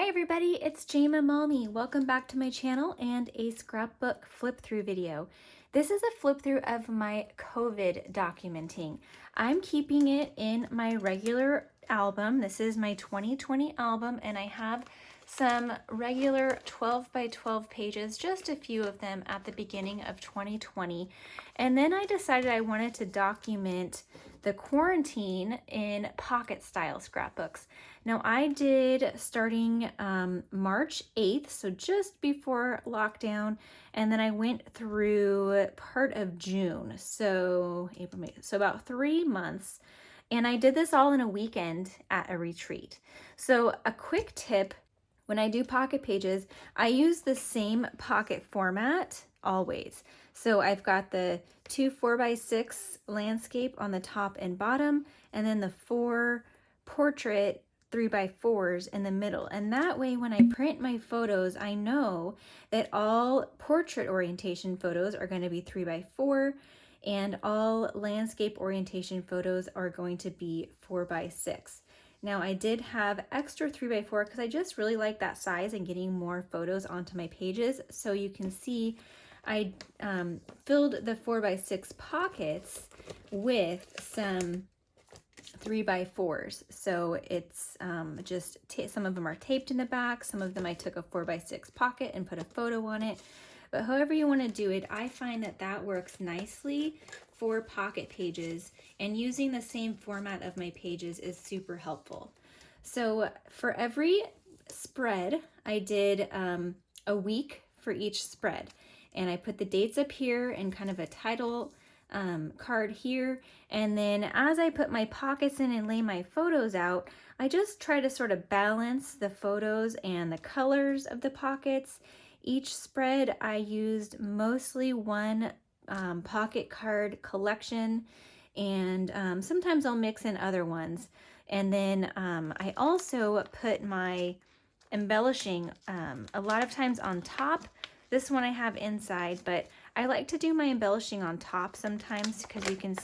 everybody, it's Jama Mommy. Welcome back to my channel and a scrapbook flip through video. This is a flip through of my COVID documenting. I'm keeping it in my regular album. This is my 2020 album and I have some regular 12 by 12 pages, just a few of them at the beginning of 2020. And then I decided I wanted to document the quarantine in pocket style scrapbooks. Now I did starting March 8th, so just before lockdown, and then I went through part of June, so April, May, so about 3 months. And I did this all in a weekend at a retreat. So a quick tip, when I do pocket pages, I use the same pocket format always. So I've got the 2 4x6 landscape on the top and bottom, and then the 4 portrait 3x4s in the middle. And that way, when I print my photos, I know that all portrait orientation photos are going to be 3x4 and all landscape orientation photos are going to be 4x6. Now I did have extra 3x4 because I just really like that size and getting more photos onto my pages. So you can see I filled the 4x6 pockets with some 3x4s. So it's just some of them are taped in the back. Some of them I took a 4x6 pocket and put a photo on it. But however you want to do it, I find that that works nicely for pocket pages, and using the same format of my pages is super helpful. So for every spread, I did a week for each spread, and I put the dates up here and kind of a title card here. And then as I put my pockets in and lay my photos out, I just try to sort of balance the photos and the colors of the pockets. Each spread I used mostly one pocket card collection, and sometimes I'll mix in other ones. And then I also put my embellishing a lot of times on top. This one I have inside, but I like to do my embellishing on top sometimes because you can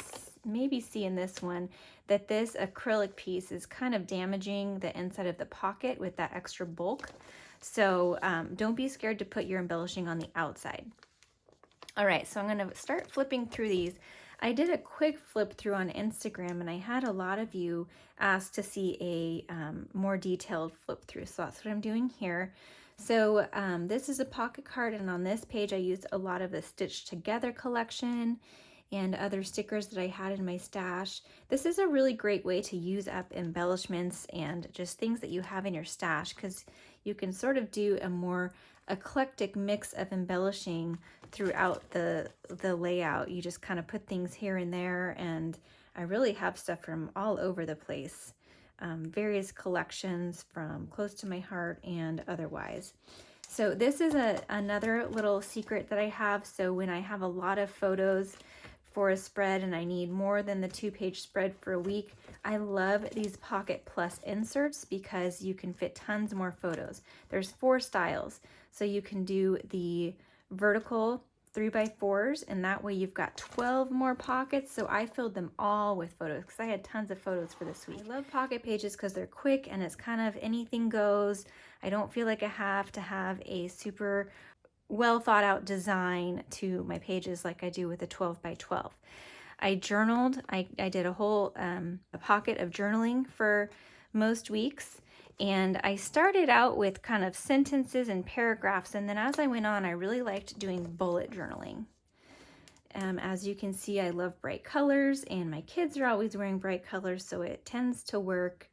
maybe see in this one that this acrylic piece is kind of damaging the inside of the pocket with that extra bulk. So don't be scared to put your embellishing on the outside. All right, so I'm going to start flipping through these. I did a quick flip through on Instagram and I had a lot of you ask to see a more detailed flip through. So that's what I'm doing here. So this is a pocket card, and on this page I used a lot of the Stitched Together collection and other stickers that I had in my stash. This is a really great way to use up embellishments and just things that you have in your stash, because you can sort of do a more eclectic mix of embellishing throughout the layout. You just kind of put things here and there, and I really have stuff from all over the place. Various collections from close to my heart and otherwise. So this is another little secret that I have. So when I have a lot of photos for a spread and I need more than the 2-page spread for a week, I love these Pocket Plus inserts because you can fit tons more photos. There's 4 styles. So you can do the vertical 3x4s, and that way you've got 12 more pockets. So I filled them all with photos because I had tons of photos for this week. I love pocket pages because they're quick and it's kind of anything goes. I don't feel like I have to have a super well thought out design to my pages like I do with a 12 by 12. I journaled. I did a whole a pocket of journaling for most weeks. And I started out with kind of sentences and paragraphs, and then as I went on, I really liked doing bullet journaling. As you can see, I love bright colors, and my kids are always wearing bright colors, so it tends to work.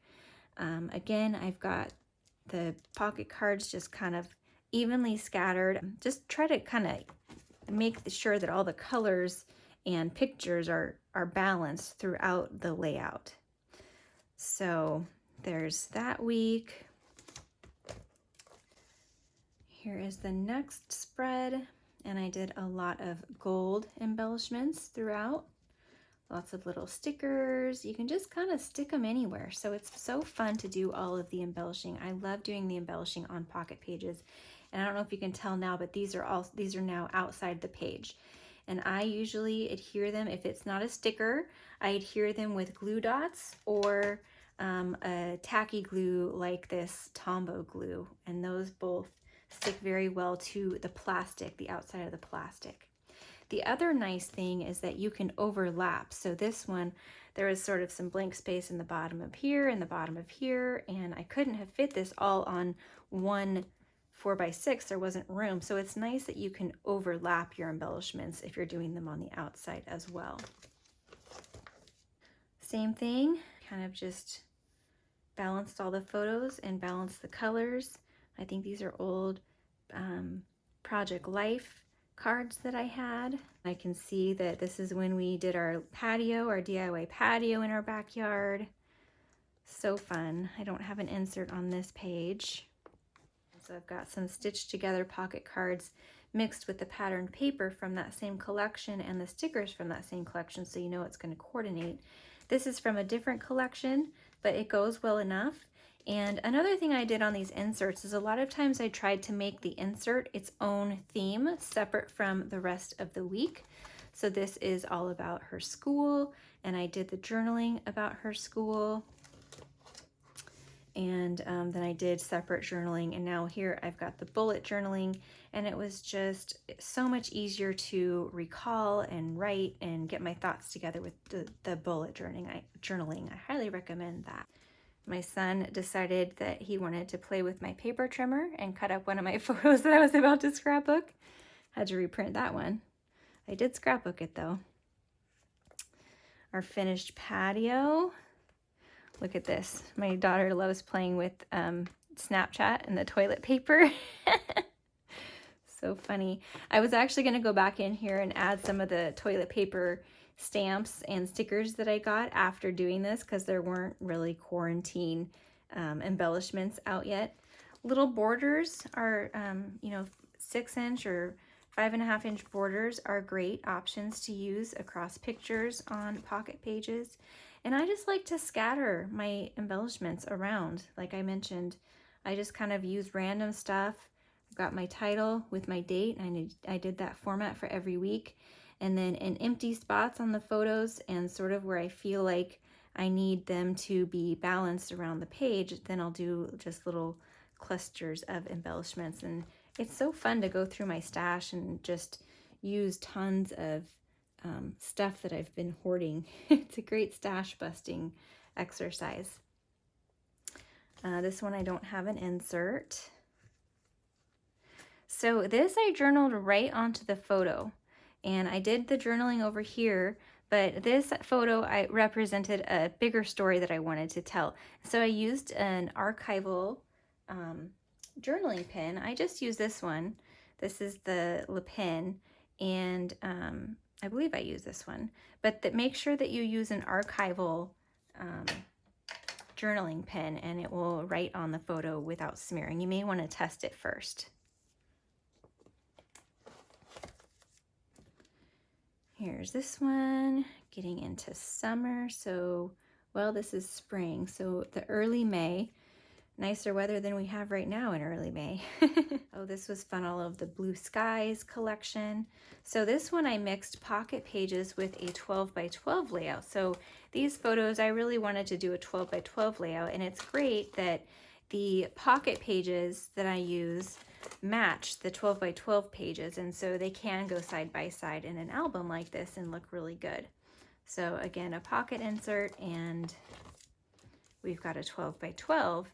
Again, I've got the pocket cards just kind of evenly scattered. Just try to kind of make sure that all the colors and pictures are balanced throughout the layout. So there's that week. Here is the next spread, and I did a lot of gold embellishments throughout. Lots of little stickers. You can just kind of stick them anywhere. So it's so fun to do all of the embellishing. I love doing the embellishing on pocket pages. And I don't know if you can tell now, but these are now outside the page. And I usually adhere them. If it's not a sticker, I adhere them with glue dots or a tacky glue like this Tombow glue, and those both stick very well to the plastic, the outside of the plastic. The other nice thing is that you can overlap. So this one, there is sort of some blank space in the bottom of here and the bottom of here, and I couldn't have fit this all on one 4x6. There wasn't room. So it's nice that you can overlap your embellishments if you're doing them on the outside as well. Same thing, kind of just balanced all the photos and balanced the colors. I think these are old Project Life cards that I had. I can see that this is when we did our patio, our DIY patio in our backyard. So fun. I don't have an insert on this page. So I've got some stitched together pocket cards mixed with the patterned paper from that same collection and the stickers from that same collection, so you know it's going to coordinate. This is from a different collection, but it goes well enough. And another thing I did on these inserts is a lot of times I tried to make the insert its own theme separate from the rest of the week. So this is all about her school, and I did the journaling about her school. And then I did separate journaling, and now here I've got the bullet journaling, and it was just so much easier to recall and write and get my thoughts together with the bullet journaling. I highly recommend that. My son decided that he wanted to play with my paper trimmer and cut up one of my photos that I was about to scrapbook. Had to reprint that one. I did scrapbook it though. Our finished patio. Look at this. My daughter loves playing with Snapchat and the toilet paper. So funny. I was actually going to go back in here and add some of the toilet paper stamps and stickers that I got after doing this, because there weren't really quarantine embellishments out yet. Little borders are, 6-inch or 5.5-inch borders are great options to use across pictures on pocket pages. And I just like to scatter my embellishments around. Like I mentioned, I just kind of use random stuff. I've got my title with my date. I did that format for every week. And then in empty spots on the photos and sort of where I feel like I need them to be balanced around the page, then I'll do just little clusters of embellishments. And it's so fun to go through my stash and just use tons of stuff that I've been hoarding. It's a great stash busting exercise. This one I don't have an insert. So this I journaled right onto the photo, and I did the journaling over here, but this photo I represented a bigger story that I wanted to tell. So I used an archival journaling pen. I just used this one. This is the Le Pen, and I believe I use this one, but make sure that you use an archival journaling pen, and it will write on the photo without smearing. You may want to test it first. Here's this one, getting into summer. So, well, this is spring, so the early May. Nicer weather than we have right now in early May. Oh, this was fun, all of the blue skies collection. So this one I mixed pocket pages with a 12x12 layout. So these photos, I really wanted to do a 12x12 layout, and it's great that the pocket pages that I use match the 12x12 pages, and so they can go side by side in an album like this and look really good. So again, a pocket insert, and we've got a 12x12.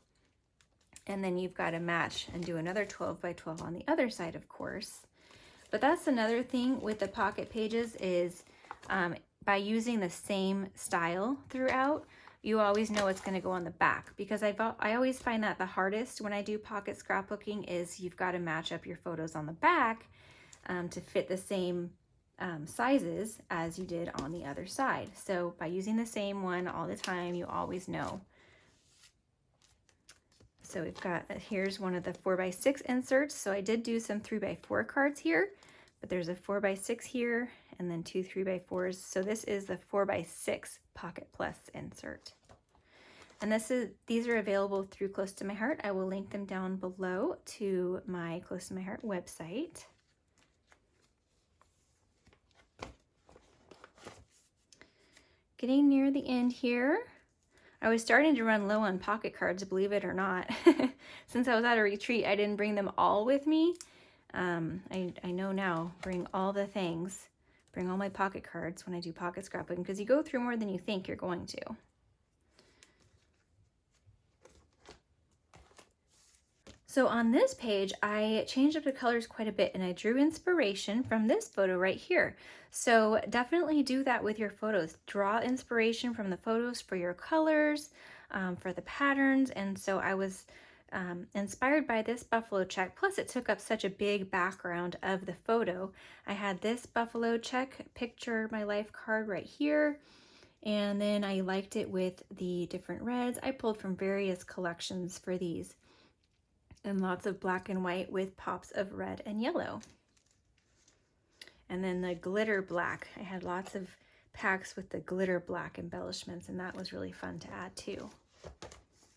And then you've got to match and do another 12x12 on the other side, of course. But that's another thing with the pocket pages is by using the same style throughout, you always know what's going to go on the back. Because I always find that the hardest when I do pocket scrapbooking is you've got to match up your photos on the back to fit the same sizes as you did on the other side. So by using the same one all the time, you always know. So we've got, here's one of the 4x6 inserts. So I did do some 3x4 cards here, but there's a 4x6 here and then 2 3x4s. So this is the 4x6 Pocket Plus insert. And these are available through Close to My Heart. I will link them down below to my Close to My Heart website. Getting near the end here. I was starting to run low on pocket cards, believe it or not. Since I was at a retreat, I didn't bring them all with me. I know now, bring all the things. Bring all my pocket cards when I do pocket scrapbooking, because you go through more than you think you're going to. So on this page, I changed up the colors quite a bit, and I drew inspiration from this photo right here. So definitely do that with your photos. Draw inspiration from the photos for your colors, for the patterns. And so I was inspired by this buffalo check. Plus it took up such a big background of the photo. I had this buffalo check picture, my life card right here. And then I liked it with the different reds. I pulled from various collections for these. And lots of black and white with pops of red and yellow. And then the glitter black. I had lots of packs with the glitter black embellishments, and that was really fun to add too.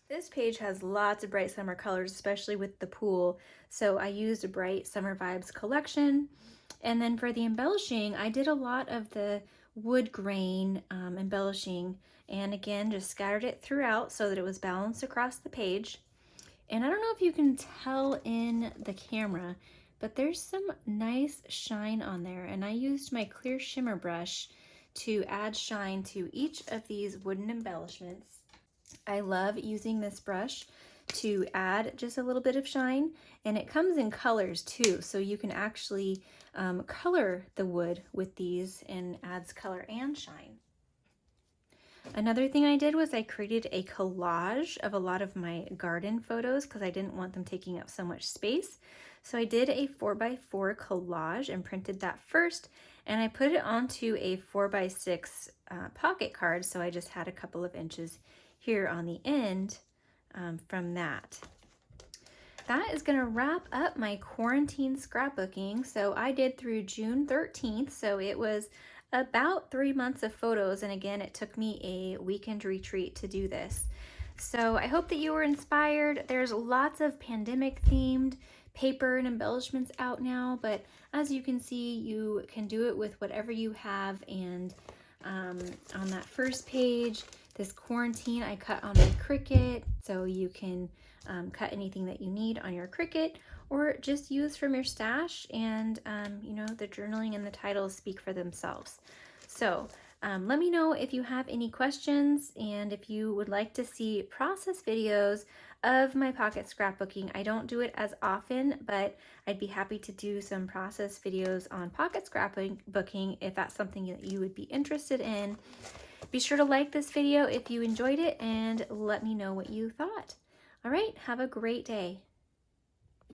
This page has lots of bright summer colors, especially with the pool. So I used a Bright Summer Vibes collection. And then for the embellishing, I did a lot of the wood grain embellishing. And again, just scattered it throughout so that it was balanced across the page. And I don't know if you can tell in the camera, but there's some nice shine on there. And I used my clear shimmer brush to add shine to each of these wooden embellishments. I love using this brush to add just a little bit of shine, and it comes in colors too. So you can actually color the wood with these, and adds color and shine. Another thing I did was I created a collage of a lot of my garden photos because I didn't want them taking up so much space. So I did a 4x4 collage and printed that first, and I put it onto a 4x6 pocket card. So I just had a couple of inches here on the end from that. That is going to wrap up my quarantine scrapbooking. So I did through June 13th. So it was about 3 months of photos. And again, it took me a weekend retreat to do this. So I hope that you were inspired. There's lots of pandemic themed paper and embellishments out now, but as you can see, you can do it with whatever you have. And on that first page, this quarantine, I cut on my Cricut, so you can cut anything that you need on your Cricut, or just use from your stash. And you know, the journaling and the titles speak for themselves. So let me know if you have any questions, and if you would like to see process videos of my pocket scrapbooking. I don't do it as often, but I'd be happy to do some process videos on pocket scrapbooking if that's something that you would be interested in. Be sure to like this video if you enjoyed it, and let me know what you thought. All right, have a great day.